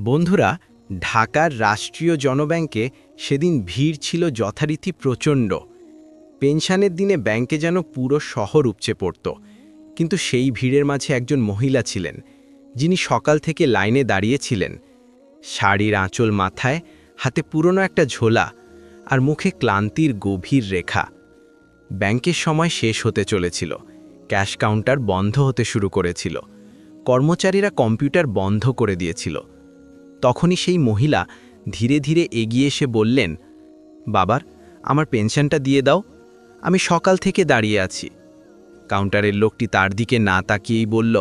বন্ধুরা, ঢাকার রাষ্ট্রীয় জনব্যাংকে সেদিন ভিড় ছিল যথারীতি প্রচণ্ড। পেনশনের দিনে ব্যাংকে যেন পুরো শহর উপচে পড়ত। কিন্তু সেই ভিড়ের মাঝে একজন মহিলা ছিলেন, যিনি সকাল থেকে লাইনে দাঁড়িয়েছিলেন। শাড়ির আঁচল মাথায়, হাতে পুরনো একটা ঝোলা, আর মুখে ক্লান্তির গভীর রেখা। ব্যাংকের সময় শেষ হতে চলেছিল, ক্যাশ কাউন্টার বন্ধ হতে শুরু করেছিল, কর্মচারীরা কম্পিউটার বন্ধ করে দিয়েছিল। তখনই সেই মহিলা ধীরে ধীরে এগিয়ে এসে বললেন, বাবার, আমার পেনশনটা দিয়ে দাও, আমি সকাল থেকে দাঁড়িয়ে আছি। কাউন্টারের লোকটি তার দিকে না তাকিয়েই বলল,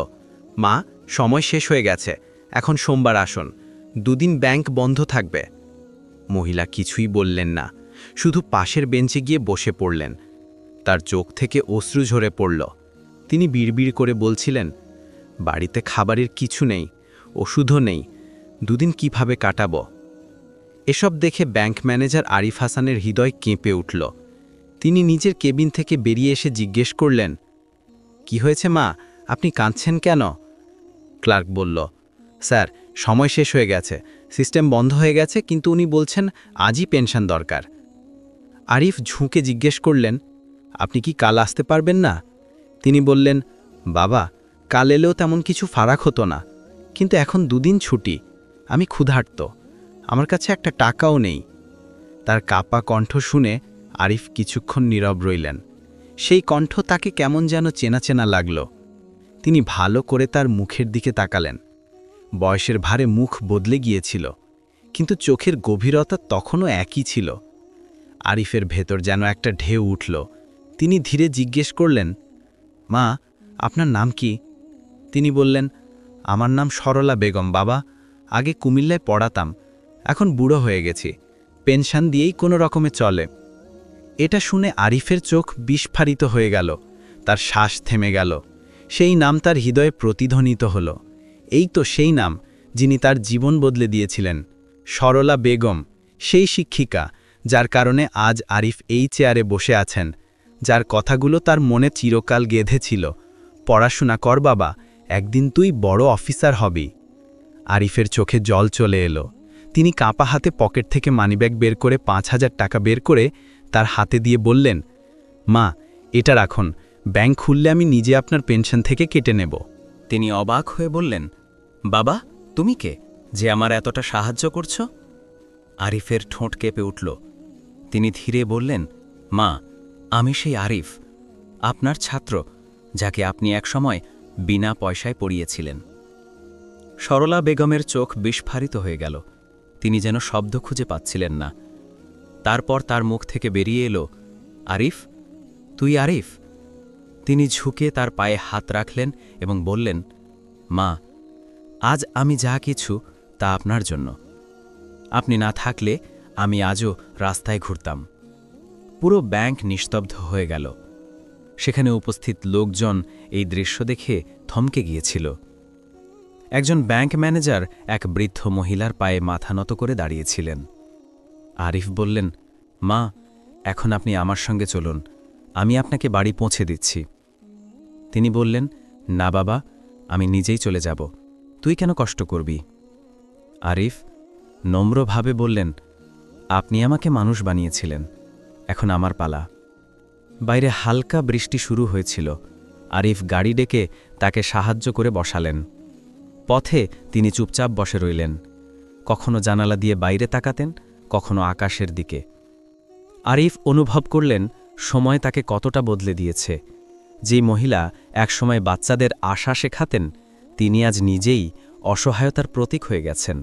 মা, সময় শেষ হয়ে গেছে, এখন সোমবার আসুন, দুদিন ব্যাংক বন্ধ থাকবে। মহিলা কিছুই বললেন না, শুধু পাশের বেঞ্চে গিয়ে বসে পড়লেন। তার চোখ থেকে অশ্রু ঝরে পড়ল। তিনি বিড়বিড় করে বলছিলেন, বাড়িতে খাবারের কিছু নেই, ওষুধও নেই, দুদিন কিভাবে কাটাব। এসব দেখে ব্যাংক ম্যানেজার আরিফ হাসানের হৃদয় কেঁপে উঠল। তিনি নিজের কেবিন থেকে বেরিয়ে এসে জিজ্ঞেস করলেন, কি হয়েছে মা, আপনি কাঁদছেন কেন? ক্লার্ক বলল, স্যার, সময় শেষ হয়ে গেছে, সিস্টেম বন্ধ হয়ে গেছে, কিন্তু উনি বলছেন আজই পেনশন দরকার। আরিফ ঝুঁকে জিজ্ঞেস করলেন, আপনি কি কাল আসতে পারবেন না? তিনি বললেন, বাবা, কাল এলেও তেমন কিছু ফারাক হতো না, কিন্তু এখন দুদিন ছুটি, আমি ক্ষুধার্ত, আমার কাছে একটা টাকাও নেই। তার কাপা কণ্ঠ শুনে আরিফ কিছুক্ষণ নীরব রইলেন। সেই কণ্ঠ তাকে কেমন যেন চেনা চেনা লাগল। তিনি ভালো করে তার মুখের দিকে তাকালেন। বয়সের ভারে মুখ বদলে গিয়েছিল, কিন্তু চোখের গভীরতা তখনও একই ছিল। আরিফের ভেতর যেন একটা ঢেউ উঠল। তিনি ধীরে জিজ্ঞেস করলেন, মা, আপনার নাম কি? তিনি বললেন, আমার নাম সরলা বেগম বাবা, আগে কুমিল্লায় পড়াতাম, এখন বুড়ো হয়ে গেছি, পেনশন দিয়েই কোনো রকমে চলে। এটা শুনে আরিফের চোখ বিস্ফারিত হয়ে গেল, তার শ্বাস থেমে গেল। সেই নাম তার হৃদয়ে প্রতিধ্বনিত হল। এই তো সেই নাম, যিনি তার জীবন বদলে দিয়েছিলেন, সরলা বেগম, সেই শিক্ষিকা যার কারণে আজ আরিফ এই চেয়ারে বসে আছেন, যার কথাগুলো তার মনে চিরকাল গেঁথেছিল, পড়াশোনা কর বাবা, একদিন তুই বড় অফিসার হবি। আরিফের চোখে জল চলে এলো। তিনি কাঁপা হাতে পকেট থেকে মানিব্যাগ বের করে ৫,০০০ টাকা বের করে তার হাতে দিয়ে বললেন, মা, এটা রাখুন, ব্যাংক খুললে আমি নিজে আপনার পেনশন থেকে কেটে নেব। তিনি অবাক হয়ে বললেন, বাবা, তুমি কে, যে আমার এতটা সাহায্য করছো? আরিফের ঠোঁট কেঁপে উঠল। তিনি ধীরে বললেন, মা, আমি সেই আরিফ, আপনার ছাত্র, যাকে আপনি একসময় বিনা পয়সায় পড়িয়েছিলেন। সরলা বেগমের চোখ বিস্ফারিত হয়ে গেল। তিনি যেন শব্দ খুঁজে পাচ্ছিলেন না। তারপর তার মুখ থেকে বেরিয়ে এলো, আরিফ, তুই আরিফ? তিনি ঝুঁকে তার পায়ে হাত রাখলেন এবং বললেন, মা, আজ আমি যা কিছু তা আপনার জন্য। আপনি না থাকলে আমি আজও রাস্তায় ঘুরতাম। পুরো ব্যাংক নিস্তব্ধ হয়ে গেল। সেখানে উপস্থিত লোকজন এই দৃশ্য দেখে থমকে গিয়েছিল। একজন ব্যাংক ম্যানেজার এক বৃদ্ধ মহিলার পায়ে মাথা নত করে দাঁড়িয়েছিলেন। আরিফ বললেন, মা, এখন আপনি আমার সঙ্গে চলুন, আমি আপনাকে বাড়ি পৌঁছে দিচ্ছি। তিনি বললেন, না বাবা, আমি নিজেই চলে যাব, তুই কেন কষ্ট করবি? আরিফ নম্রভাবে বললেন, আপনি আমাকে মানুষ বানিয়েছিলেন, এখন আমার পালা। বাইরে হালকা বৃষ্টি শুরু হয়েছিল। আরিফ গাড়ি ডেকে তাকে সাহায্য করে বসালেন। পথে তিনি চুপচাপ বসে রইলেন। কখনো জানালা দিয়ে বাইরে তাকাতেন, কখনো আকাশের দিকে। আরিফ অনুভব করলেন সময় তাকে কতটা বদলে দিয়েছে। যেই মহিলা একসময় বাচ্চাদের আশা শেখাতেন, তিনি আজ নিজেই অসহায়তার প্রতীক হয়ে গেছেন।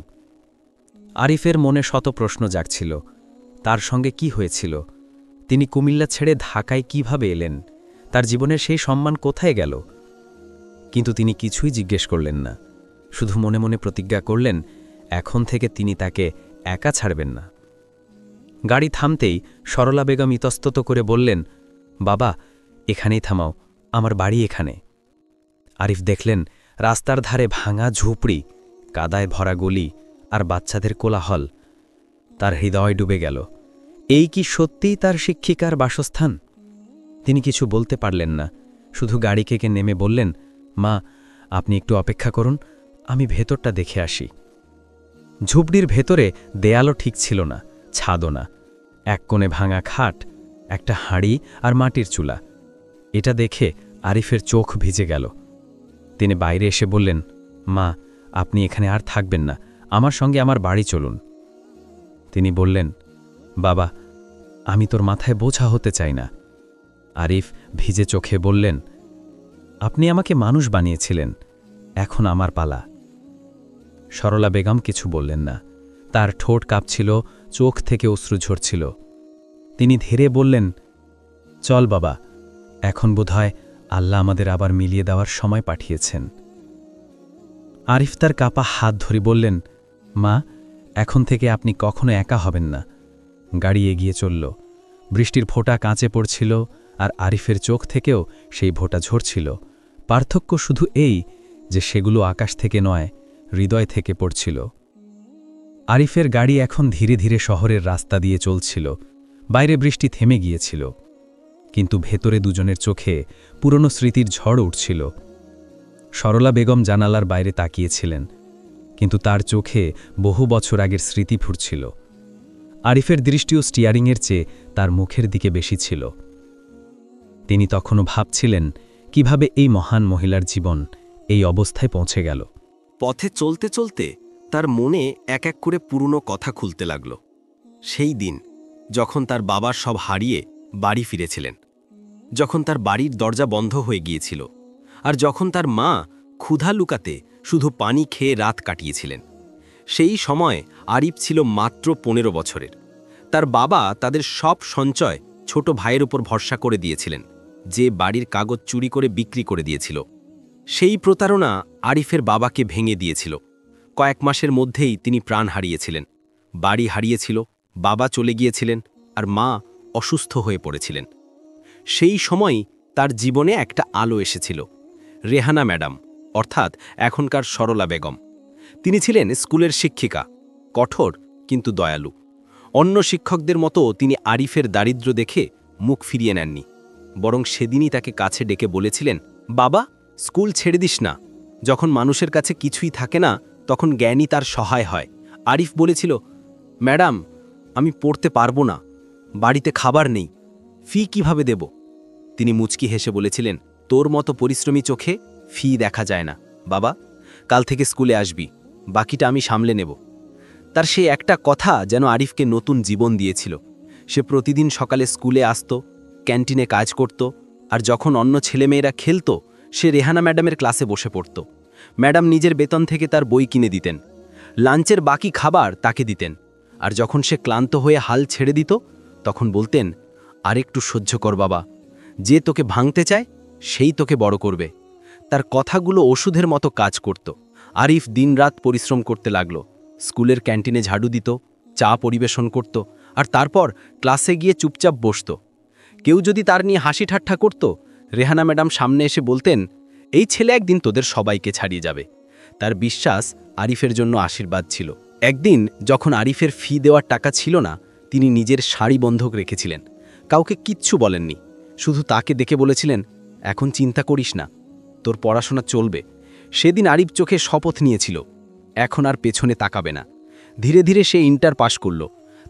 আরিফের মনে শত প্রশ্ন জাগছিল। তার সঙ্গে কি হয়েছিল? তিনি কুমিল্লা ছেড়ে ঢাকায় কিভাবে এলেন? তার জীবনের সেই সম্মান কোথায় গেল? কিন্তু তিনি কিছুই জিজ্ঞেস করলেন না, শুধু মনে মনে প্রতিজ্ঞা করলেন, এখন থেকে তিনি তাকে একা ছাড়বেন না। গাড়ি থামতেই সরলা বেগম ইতস্তত করে বললেন, বাবা, এখানেই থামাও, আমার বাড়ি এখানে। আরিফ দেখলেন রাস্তার ধারে ভাঙা ঝুপড়ি, কাদায় ভরা গলি আর বাচ্চাদের কোলাহল। তার হৃদয় ডুবে গেল। এই কি সত্যিই তার শিক্ষিকার বাসস্থান? তিনি কিছু বলতে পারলেন না, শুধু গাড়ি থেকে নেমে বললেন, মা, আপনি একটু অপেক্ষা করুন, আমি ভেতরটা দেখে আসি। ঝুপড়ির ভেতরে দেয়ালও ঠিক ছিল না, ছাদও না। এক কোণে ভাঙা খাট, একটা হাঁড়ি আর মাটির চুলা। এটা দেখে আরিফের চোখ ভিজে গেল। তিনি বাইরে এসে বললেন, মা, আপনি এখানে আর থাকবেন না, আমার সঙ্গে আমার বাড়ি চলুন। তিনি বললেন, বাবা, আমি তোর মাথায় বোঝা হতে চাই না। আরিফ ভিজে চোখে বললেন, আপনি আমাকে মানুষ বানিয়েছিলেন, এখন আমার পালা। সরলা বেগম কিছু বললেন না। তার ঠোঁট কাঁপছিল, চোখ থেকে অশ্রু ঝরছিল। তিনি ধীরে বললেন, চল বাবা, এখন বোধহয় আল্লাহ আমাদের আবার মিলিয়ে দেওয়ার সময় পাঠিয়েছেন। আরিফ তার কাপা হাত ধরে বললেন, মা, এখন থেকে আপনি কখনো একা হবেন না। গাড়ি এগিয়ে চলল। বৃষ্টির ফোঁটা কাঁচে পড়ছিল, আর আরিফের চোখ থেকেও সেই ফোঁটা ঝরছিল। পার্থক্য শুধু এই যে সেগুলো আকাশ থেকে নয়, হৃদয় থেকে পড়ছিল। আরিফের গাড়ি এখন ধীরে ধীরে শহরের রাস্তা দিয়ে চলছিল। বাইরে বৃষ্টি থেমে গিয়েছিল, কিন্তু ভেতরে দুজনের চোখে পুরনো স্মৃতির ঝড় উঠছিল। সরলা বেগম জানালার বাইরে তাকিয়েছিলেন, কিন্তু তার চোখে বহু বছর আগের স্মৃতি ফুটছিল। আরিফের দৃষ্টিও স্টিয়ারিংয়ের চেয়ে তার মুখের দিকে বেশি ছিল। তিনি তখনও ভাবছিলেন কিভাবে এই মহান মহিলার জীবন এই অবস্থায় পৌঁছে গেল। পথে চলতে চলতে তার মনে এক এক করে পুরনো কথা খুলতে লাগল। সেই দিন যখন তার বাবার সব হারিয়ে বাড়ি ফিরেছিলেন, যখন তার বাড়ির দরজা বন্ধ হয়ে গিয়েছিল, আর যখন তার মা ক্ষুধা লুকাতে শুধু পানি খেয়ে রাত কাটিয়েছিলেন। সেই সময় আরিফ ছিল মাত্র 15 বছরের। তার বাবা তাদের সব সঞ্চয় ছোট ভাইয়ের উপর ভরসা করে দিয়েছিলেন, যে বাড়ির কাগজ চুরি করে বিক্রি করে দিয়েছিল। সেই প্রতারণা আরিফের বাবাকে ভেঙে দিয়েছিল। কয়েক মাসের মধ্যেই তিনি প্রাণ হারিয়েছিলেন। বাড়ি হারিয়েছিল, বাবা চলে গিয়েছিলেন, আর মা অসুস্থ হয়ে পড়েছিলেন। সেই সময়ই তার জীবনে একটা আলো এসেছিল। রেহানা ম্যাডাম, অর্থাৎ এখনকার সরলা বেগম। তিনি ছিলেন স্কুলের শিক্ষিকা, কঠোর কিন্তু দয়ালু। অন্য শিক্ষকদের মতো তিনি আরিফের দারিদ্র্য দেখে মুখ ফিরিয়ে নেননি, বরং সেদিনই তাকে কাছে ডেকে বলেছিলেন, বাবা, স্কুল ছেড়ে দিস না। যখন মানুষের কাছে কিছুই থাকে না, তখন জ্ঞানই তার সহায় হয়। আরিফ বলেছিল, ম্যাডাম, আমি পড়তে পারবো না, বাড়িতে খাবার নেই, ফি কিভাবে দেব? তিনি মুচকি হেসে বলেছিলেন, তোর মতো পরিশ্রমী চোখে ফি দেখা যায় না বাবা, কাল থেকে স্কুলে আসবি, বাকিটা আমি সামলে নেব। তার সেই একটা কথা যেন আরিফকে নতুন জীবন দিয়েছিল। সে প্রতিদিন সকালে স্কুলে আসত, ক্যান্টিনে কাজ করত, আর যখন অন্য ছেলেমেয়েরা খেলত, সে রেহানা ম্যাডামের ক্লাসে বসে পড়ত। ম্যাডাম নিজের বেতন থেকে তার বই কিনে দিতেন, লাঞ্চের বাকি খাবার তাকে দিতেন। আর যখন সে ক্লান্ত হয়ে হাল ছেড়ে দিত, তখন বলতেন, আরেকটু সহ্য কর বাবা, যে তোকে ভাঙতে চায় সেই তোকে বড় করবে। তার কথাগুলো ওষুধের মতো কাজ করত। আরিফ দিনরাত পরিশ্রম করতে লাগল। স্কুলের ক্যান্টিনে ঝাড়ু দিত, চা পরিবেশন করত, আর তারপর ক্লাসে গিয়ে চুপচাপ বসত। কেউ যদি তার নিয়ে হাসি ঠাট্টা করত, রেহানা ম্যাডাম সামনে এসে বলতেন, এই ছেলে একদিন তোদের সবাইকে ছাড়িয়ে যাবে। তার বিশ্বাস আরিফের জন্য আশীর্বাদ ছিল। একদিন যখন আরিফের ফি দেওয়ার টাকা ছিল না, তিনি নিজের শাড়ি বন্ধক রেখেছিলেন। কাউকে কিচ্ছু বলেননি, শুধু তাকে দেখে বলেছিলেন, এখন চিন্তা করিস না, তোর পড়াশোনা চলবে। সেদিন আরিফ চোখে শপথ নিয়েছিল, এখন আর পেছনে তাকাবে না। ধীরে ধীরে সে ইন্টার পাশ করল,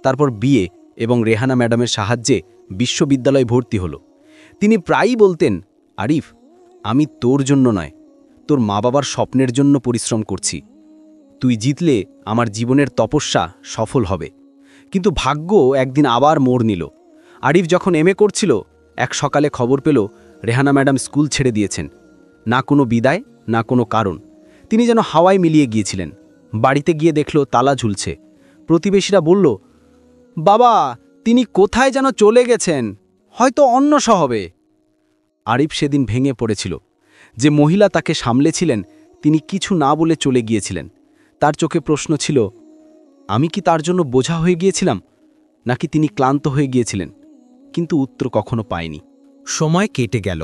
তারপর বিএ, এবং রেহানা ম্যাডামের সাহায্যে বিশ্ববিদ্যালয়ে ভর্তি হল। তিনি প্রায়ই বলতেন, আরিফ, আমি তোর জন্য নয়, তোর মা বাবার স্বপ্নের জন্য পরিশ্রম করছি। তুই জিতলে আমার জীবনের তপস্যা সফল হবে। কিন্তু ভাগ্য একদিন আবার মোড় নিল। আরিফ যখন এমএ করছিল, এক সকালে খবর পেল রেহানা ম্যাডাম স্কুল ছেড়ে দিয়েছেন। না কোনো বিদায়, না কোনো কারণ। তিনি যেন হাওয়ায় মিলিয়ে গিয়েছিলেন। বাড়িতে গিয়ে দেখল তালা ঝুলছে। প্রতিবেশীরা বলল, বাবা, তিনি কোথায় যেন চলে গেছেন, হয়তো অন্য শহরে। আরিফ সেদিন ভেঙে পড়েছিল। যে মহিলা তাকে সামলেছিলেন, তিনি কিছু না বলে চলে গিয়েছিলেন। তার চোখে প্রশ্ন ছিল, আমি কি তার জন্য বোঝা হয়ে গিয়েছিলাম, নাকি তিনি ক্লান্ত হয়ে গিয়েছিলেন? কিন্তু উত্তর কখনো পায়নি। সময় কেটে গেল।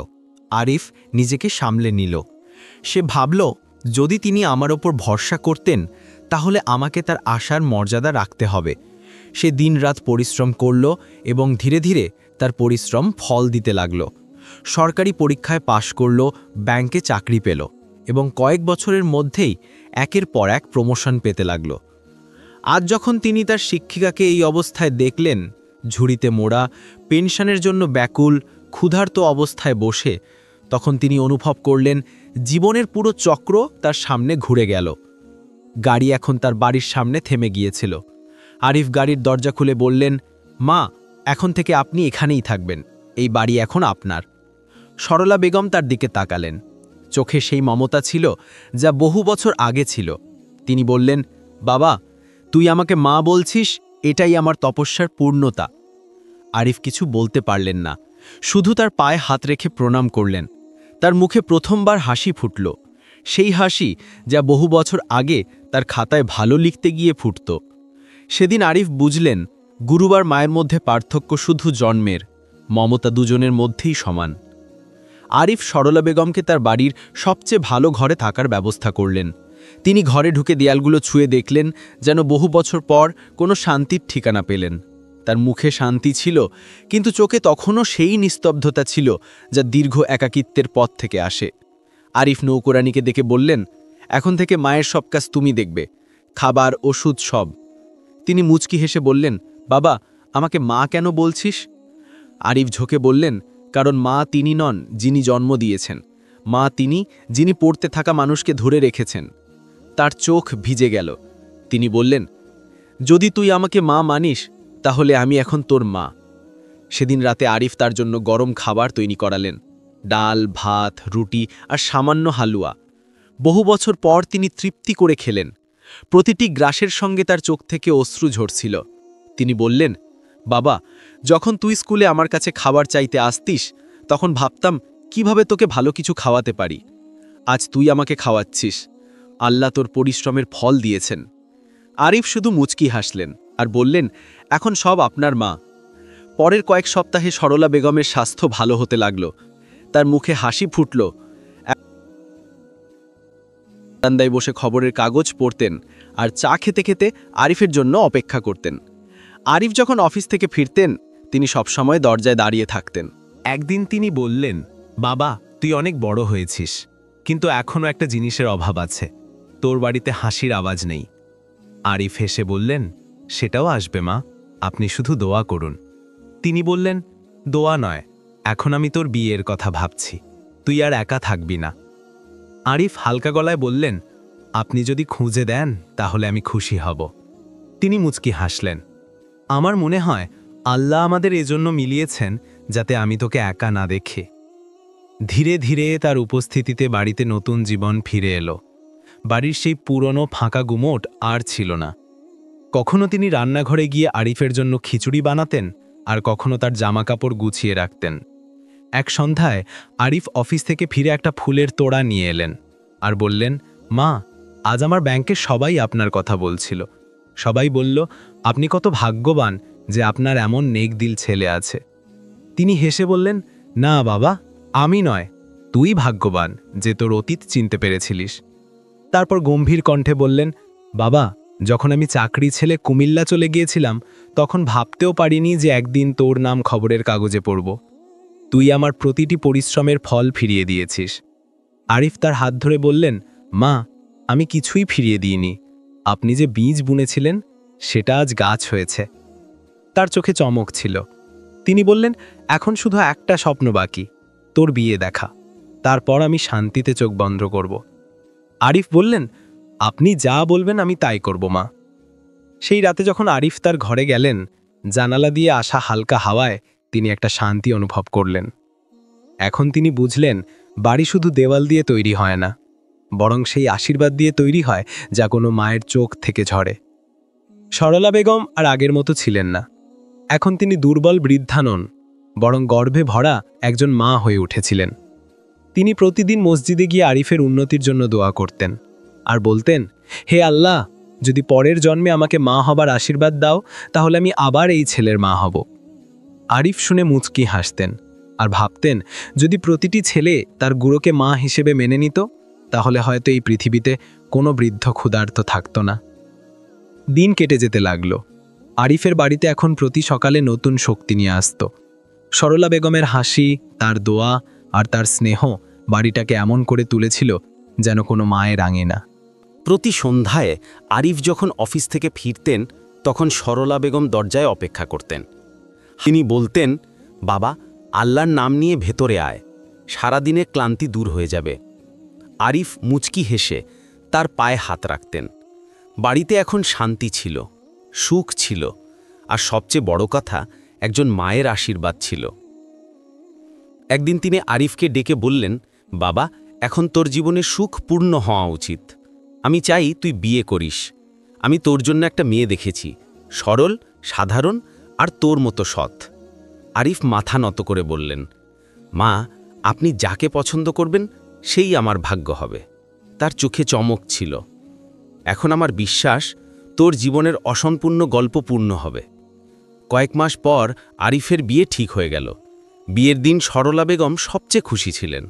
আরিফ নিজেকে সামলে নিল। সে ভাবল, যদি তিনি আমার ওপর ভরসা করতেন, তাহলে আমাকে তার আশার মর্যাদা রাখতে হবে। সে দিনরাত পরিশ্রম করল এবং ধীরে ধীরে তার পরিশ্রম ফল দিতে লাগল। সরকারি পরীক্ষায় পাশ করল, ব্যাংকে চাকরি পেল, এবং কয়েক বছরের মধ্যেই একের পর এক প্রমোশন পেতে লাগল। আজ যখন তিনি তার শিক্ষিকাকে এই অবস্থায় দেখলেন, ঝুড়িতে মোড়া, পেনশনের জন্য ব্যাকুল, ক্ষুধার্ত অবস্থায় বসে, তখন তিনি অনুভব করলেন জীবনের পুরো চক্র তার সামনে ঘুরে গেল। গাড়ি এখন তার বাড়ির সামনে থেমে গিয়েছিল। আরিফ গাড়ির দরজা খুলে বললেন, মা, এখন থেকে আপনি এখানেই থাকবেন, এই বাড়ি এখন আপনার। সরলা বেগম তার দিকে তাকালেন। চোখে সেই মমতা ছিল যা বহু বছর আগে ছিল। তিনি বললেন, বাবা, তুই আমাকে মা বলছিস, এটাই আমার তপস্যার পূর্ণতা। আরিফ কিছু বলতে পারলেন না, শুধু তার পায়ে হাত রেখে প্রণাম করলেন। তার মুখে প্রথমবার হাসি ফুটল, সেই হাসি যা বহু বছর আগে তার খাতায় ভালো লিখতে গিয়ে ফুটত। সেদিন আরিফ বুঝলেন, গুরুবার মায়ের মধ্যে পার্থক্য শুধু জন্মের, মমতা দুজনের মধ্যেই সমান। আরিফ সরলা বেগমকে তার বাড়ির সবচেয়ে ভালো ঘরে থাকার ব্যবস্থা করলেন। তিনি ঘরে ঢুকে দেয়ালগুলো ছুঁয়ে দেখলেন, যেন বহু বছর পর কোনো শান্তির ঠিকানা পেলেন। তার মুখে শান্তি ছিল, কিন্তু চোখে তখনও সেই নিস্তব্ধতা ছিল যা দীর্ঘ একাকিত্বের পথ থেকে আসে। আরিফ নৌকরানীকে দেখে বললেন, এখন থেকে মায়ের সব কাজ তুমি দেখবে, খাবার, ওষুধ, সব। তিনি মুচকি হেসে বললেন, বাবা, আমাকে মা কেন বলছিস? আরিফ ঝোঁকে বললেন, কারণ মা তিনি নন যিনি জন্ম দিয়েছেন, মা তিনি যিনি পড়তে থাকা মানুষকে ধরে রেখেছেন। তার চোখ ভিজে গেল। তিনি বললেন, যদি তুই আমাকে মা মানিস, তাহলে আমি এখন তোর মা। সেদিন রাতে আরিফ তার জন্য গরম খাবার তৈরি করালেন, ডাল, ভাত, রুটি আর সামান্য হালুয়া। বহু বছর পর তিনি তৃপ্তি করে খেলেন। প্রতিটি গ্রাসের সঙ্গে তার চোখ থেকে অশ্রু ঝরছিল। তিনি বললেন, বাবা, যখন তুই স্কুলে আমার কাছে খাবার চাইতে আসতিস, তখন ভাবতাম কিভাবে তোকে ভালো কিছু খাওয়াতে পারি। আজ তুই আমাকে খাওয়াচ্ছিস, আল্লাহ তোর পরিশ্রমের ফল দিয়েছেন। আরিফ শুধু মুচকি হাসলেন আর বললেন, এখন সব আপনার মা। পরের কয়েক সপ্তাহে সরলা বেগমের স্বাস্থ্য ভালো হতে লাগল। তার মুখে হাসি ফুটল। বারান্দায় বসে খবরের কাগজ পড়তেন আর চা খেতে খেতে আরিফের জন্য অপেক্ষা করতেন। আরিফ যখন অফিস থেকে ফিরতেন, তিনি সবসময় দরজায় দাঁড়িয়ে থাকতেন। একদিন তিনি বললেন, বাবা, তুই অনেক বড় হয়েছিস, কিন্তু এখনও একটা জিনিসের অভাব আছে, তোর বাড়িতে হাসির আওয়াজ নেই। আরিফ হেসে বললেন, সেটাও আসবে মা, আপনি শুধু দোয়া করুন। তিনি বললেন, দোয়া নয়, এখন আমি তোর বিয়ের কথা ভাবছি, তুই আর একা থাকবি না। আরিফ হালকা গলায় বললেন, আপনি যদি খুঁজে দেন তাহলে আমি খুশি হব। তিনি মুচকি হাসলেন, আমার মনে হয় আল্লাহ আমাদের এজন্য মিলিয়েছেন যাতে আমি তোকে একা না দেখে। ধীরে ধীরে তার উপস্থিতিতে বাড়িতে নতুন জীবন ফিরে এলো। বাড়ির সেই পুরনো ফাঁকা গুমোট আর ছিল না। কখনো তিনি রান্নাঘরে গিয়ে আরিফের জন্য খিচুড়ি বানাতেন, আর কখনো তার জামাকাপড় গুছিয়ে রাখতেন। এক সন্ধ্যায় আরিফ অফিস থেকে ফিরে একটা ফুলের তোড়া নিয়ে এলেন আর বললেন, মা, আজ আমার ব্যাংকে সবাই আপনার কথা বলছিল। সবাই বলল, আপনি কত ভাগ্যবান যে আপনার এমন নেকদিল ছেলে আছে। তিনি হেসে বললেন, না বাবা, আমি নয়, তুই ভাগ্যবান যে তোর অতীত চিনতে পেরেছিলিস। তারপর গম্ভীর কণ্ঠে বললেন, বাবা, যখন আমি চাকরি ছেলে কুমিল্লা চলে গিয়েছিলাম, তখন ভাবতেও পারিনি যে একদিন তোর নাম খবরের কাগজে পড়ব। তুই আমার প্রতিটি পরিশ্রমের ফল ফিরিয়ে দিয়েছিস। আরিফ তার হাত ধরে বললেন, মা, আমি কিছুই ফিরিয়ে দিইনি, আপনি যে বীজ বুনেছিলেন সেটা আজ গাছ হয়েছে। তার চোখে চমক ছিল। তিনি বললেন, এখন শুধু একটা স্বপ্ন বাকি, তোর বিয়ে দেখা, তারপর আমি শান্তিতে চোখ বন্ধ করব। আরিফ বললেন, আপনি যা বলবেন আমি তাই করব মা। সেই রাতে যখন আরিফ তার ঘরে গেলেন, জানালা দিয়ে আসা হালকা হাওয়ায় তিনি একটা শান্তি অনুভব করলেন। এখন তিনি বুঝলেন, বাড়ি শুধু দেওয়াল দিয়ে তৈরি হয় না, বরং সেই আশীর্বাদ দিয়ে তৈরি হয় যা কোনো মায়ের চোখ থেকে ঝরে। সরলা বেগম আর আগের মতো ছিলেন না। এখন তিনি দুর্বল বৃদ্ধা নন, বরং গর্ভে ভরা একজন মা হয়ে উঠেছিলেন। তিনি প্রতিদিন মসজিদে গিয়ে আরিফের উন্নতির জন্য দোয়া করতেন আর বলতেন, হে আল্লাহ, যদি পরের জন্মে আমাকে মা হবার আশীর্বাদ দাও, তাহলে আমি আবার এই ছেলের মা হব। আরিফ শুনে মুচকি হাসতেন আর ভাবতেন, যদি প্রতিটি ছেলে তার গুরুকে মা হিসেবে মেনে নিত, তাহলে হয়তো এই পৃথিবীতে কোনো বৃদ্ধ ক্ষুধার্ত থাকত না। দিন কেটে যেতে লাগল। আরিফের বাড়িতে এখন প্রতি সকালে নতুন শক্তি নিয়ে আসত। সরলা বেগমের হাসি, তার দোয়া আর তার স্নেহ বাড়িটাকে এমন করে তুলেছিল যেন কোনো মায়ের আঙিনা। প্রতি সন্ধ্যায় আরিফ যখন অফিস থেকে ফিরতেন তখন সরলা বেগম দরজায় অপেক্ষা করতেন। তিনি বলতেন, বাবা, আল্লাহর নাম নিয়ে ভেতরে আয়, সারাদিনের ক্লান্তি দূর হয়ে যাবে। আরিফ মুচকি হেসে তার পায়ে হাত রাখতেন। বাড়িতে এখন শান্তি ছিল, সুখ ছিল, আর সবচেয়ে বড় কথা, একজন মায়ের আশীর্বাদ ছিল। একদিন তিনি আরিফকে ডেকে বললেন, বাবা, এখন তোর জীবনে সুখ পূর্ণ হওয়া উচিত। আমি চাই তুই বিয়ে করিস। আমি তোর জন্য একটা মেয়ে দেখেছি, সরল, সাধারণ আর তোর মতো সৎ। আরিফ মাথা নত করে বললেন, মা, আপনি যাকে পছন্দ করবেন সেই আমার ভাগ্য হবে। তার চোখে চমক ছিল। এখন আমার বিশ্বাস তোর জীবনের অসম্পূর্ণ গল্প পূর্ণ হবে। কয়েক মাস পর আরিফের বিয়ে ঠিক হয়ে গেল। বিয়ের দিন সরলা বেগম সবচেয়ে খুশি ছিলেন।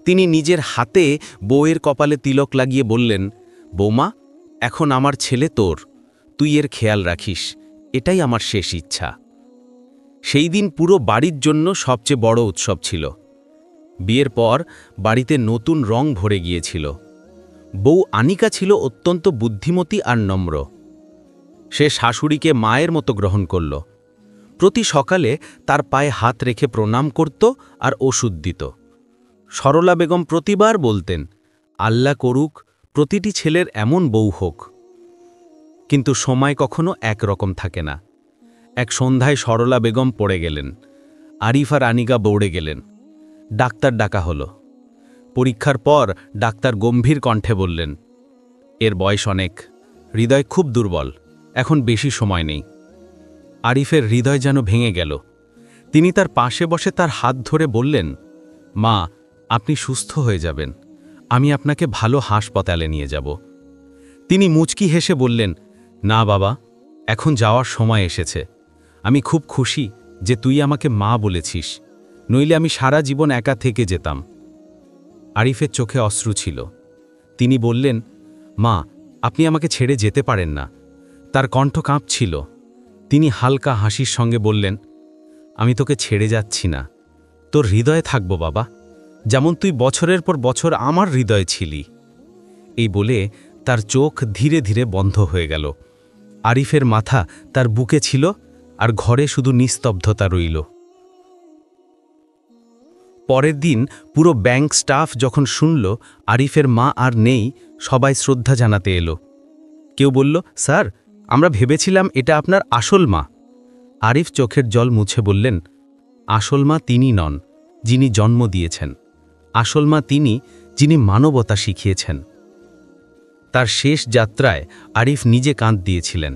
তিনি নিজের হাতে বউয়ের কপালে তিলক লাগিয়ে বললেন, বৌমা, এখন আমার ছেলে তোর, তুই এর খেয়াল রাখিস, এটাই আমার শেষ ইচ্ছা। সেই দিন পুরো বাড়ির জন্য সবচেয়ে বড় উৎসব ছিল। বিয়ের পর বাড়িতে নতুন রং ভরে গিয়েছিল। বউ আনিকা ছিল অত্যন্ত বুদ্ধিমতী আর নম্র। সে শাশুড়িকে মায়ের মতো গ্রহণ করল। প্রতি সকালে তার পায়ে হাত রেখে প্রণাম করত আর ওষুধ দিত। সরলা বেগম প্রতিবার বলতেন, আল্লাহ করুক প্রতিটি ছেলের এমন বউ হোক। কিন্তু সময় কখনো একরকম থাকে না। এক সন্ধ্যায় সরলা বেগম পড়ে গেলেন। আরিফ আর আনিকা দৌড়ে গেলেন। ডাক্তার ডাকা হলো। পরীক্ষার পর ডাক্তার গম্ভীর কণ্ঠে বললেন, এর বয়স অনেক, হৃদয় খুব দুর্বল, এখন বেশি সময় নেই। আরিফের হৃদয় যেন ভেঙে গেল। তিনি তার পাশে বসে তার হাত ধরে বললেন, মা, আপনি সুস্থ হয়ে যাবেন, আমি আপনাকে ভালো হাসপাতালে নিয়ে যাব। তিনি মুচকি হেসে বললেন, না বাবা, এখন যাওয়ার সময় এসেছে। আমি খুব খুশি যে তুই আমাকে মা বলেছিস, নইলে আমি সারা জীবন একা থেকে যেতাম। আরিফের চোখে অশ্রু ছিল। তিনি বললেন, মা, আপনি আমাকে ছেড়ে যেতে পারেন না। তার কণ্ঠ কাঁপছিল। তিনি হালকা হাসির সঙ্গে বললেন, আমি তোকে ছেড়ে যাচ্ছি না, তোর হৃদয়ে থাকব বাবা, যেমন তুই বছরের পর বছর আমার হৃদয়ে ছিলি। এই বলে তার চোখ ধীরে ধীরে বন্ধ হয়ে গেল। আরিফের মাথা তার বুকে ছিল, আর ঘরে শুধু নিস্তব্ধতা রইল। পরের দিন পুরো ব্যাংক স্টাফ যখন শুনল আরিফের মা আর নেই, সবাই শ্রদ্ধা জানাতে এলো। কেউ বলল, স্যার, আমরা ভেবেছিলাম এটা আপনার আসল মা। আরিফ চোখের জল মুছে বললেন, আসল মা তিনি নন যিনি জন্ম দিয়েছেন, আসল মা তিনি যিনি মানবতা শিখিয়েছেন। তার শেষ যাত্রায় আরিফ নিজে কাঁদ দিয়েছিলেন।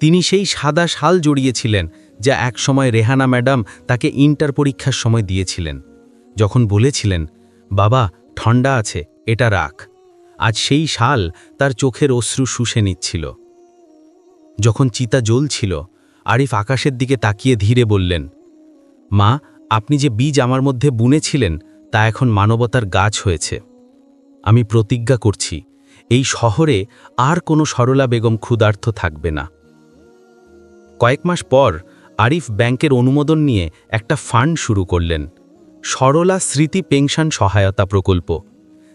তিনি সেই সাদা শাল জড়িয়েছিলেন যা একসময় রেহানা ম্যাডাম তাকে ইন্টার পরীক্ষার সময় দিয়েছিলেন, যখন বলেছিলেন, বাবা, ঠান্ডা আছে, এটা রাখ। আজ সেই শাল তার চোখের অশ্রু শুষে নিচ্ছিল। যখন চিতা জ্বলছিল, আরিফ আকাশের দিকে তাকিয়ে ধীরে বললেন, মা, আপনি যে বীজ আমার মধ্যে বুনেছিলেন তা এখন মানবতার গাছ হয়েছে। আমি প্রতিজ্ঞা করছি, এই শহরে আর কোনো সরলা বেগম ক্ষুধার্ত থাকবে না। কয়েক মাস পর আরিফ ব্যাংকের অনুমোদন নিয়ে একটা ফান্ড শুরু করলেন, সরলা স্মৃতি পেনশন সহায়তা প্রকল্প,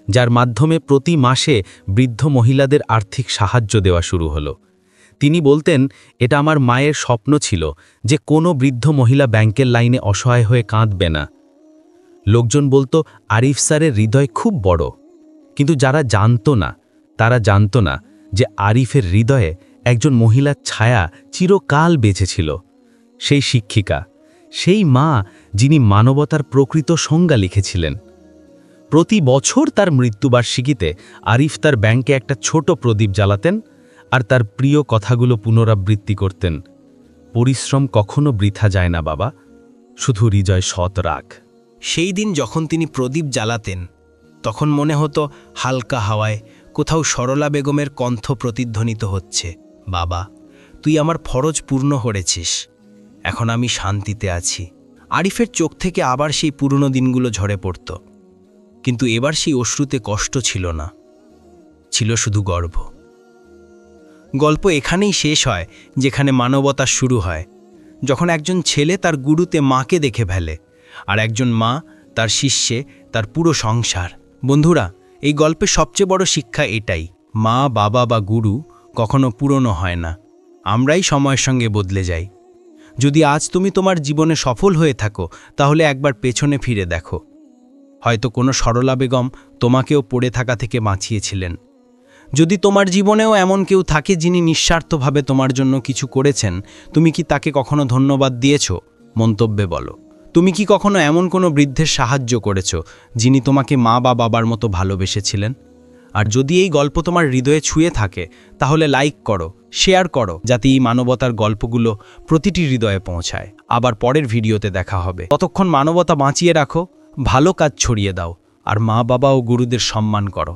যার মাধ্যমে প্রতি মাসে বৃদ্ধ মহিলাদের আর্থিক সাহায্য দেওয়া শুরু হলো। তিনি বলতেন, এটা আমার মায়ের স্বপ্ন ছিল যে কোনো বৃদ্ধ মহিলা ব্যাংকের লাইনে অসহায় হয়ে কাঁদবে না। লোকজন বলতো, আরিফ স্যারের হৃদয় খুব বড়, কিন্তু যারা জানত না তারা জানত না যে আরিফের হৃদয়ে একজন মহিলার ছায়া চিরকাল বেঁচেছিল। সেই শিক্ষিকা, সেই মা যিনি মানবতার প্রকৃত সংজ্ঞা লিখেছিলেন। প্রতি বছর তার মৃত্যুবার্ষিকীতে আরিফ তার ব্যাংকে একটা ছোট প্রদীপ জ্বালাতেন আর তার প্রিয় কথাগুলো পুনরাবৃত্তি করতেন। পরিশ্রম কখনো বৃথা যায় না বাবা, শুধু হৃদয় সৎ রাখ। সেই দিন যখন তিনি প্রদীপ জ্বালাতেন, তখন মনে হতো হালকা হাওয়ায় কোথাও সরলা বেগমের কণ্ঠ প্রতিধ্বনিত হচ্ছে, বাবা, তুই আমার ফরজ পূর্ণ করেছিস, এখন আমি শান্তিতে আছি। আরিফের চোখ থেকে আবার সেই পুরনো দিনগুলো ঝরে পড়ত, কিন্তু এবার সেই অশ্রুতে কষ্ট ছিল না, ছিল শুধু গর্ব। গল্প এখানেই শেষ হয় যেখানে মানবতা শুরু হয়, যখন একজন ছেলে তার গুরুতে মাকে দেখে ফেলে, আর একজন মা তার শিষ্যে তার পুরো সংসার। বন্ধুরা, এই গল্পের সবচেয়ে বড় শিক্ষা এটাই, মা, বাবা বা গুরু কখনো পুরনো হয় না, আমরাই সময়ের সঙ্গে বদলে যাই। যদি আজ তুমি তোমার জীবনে সফল হয়ে থাকো, তাহলে একবার পেছনে ফিরে দেখো। হয়তো কোনো সরলা বেগম তোমাকেও পড়ে থাকা থেকে বাঁচিয়েছিলেন। যদি তোমার জীবনেও এমন কেউ থাকে যিনি নিঃস্বার্থভাবে তোমার জন্য কিছু করেছেন, তুমি কি তাকে কখনো ধন্যবাদ দিয়েছো? মন্তব্যে বলো। তুমি কি কখনো এমন কোনো বৃদ্ধের সাহায্য করেছো যিনি তোমাকে মা বা বাবার মতো ভালোবেসেছিলেন? আর যদি এই গল্প তোমার হৃদয়ে ছুঁয়ে থাকে, তাহলে লাইক করো, শেয়ার করো, যাতে এই মানবতার গল্পগুলো প্রতিটি হৃদয়ে পৌঁছায়। আবার পরের ভিডিওতে দেখা হবে। ততক্ষণ মানবতা বাঁচিয়ে রাখো, ভালো কাজ ছড়িয়ে দাও, আর মা বাবা ও গুরুদের সম্মান করো।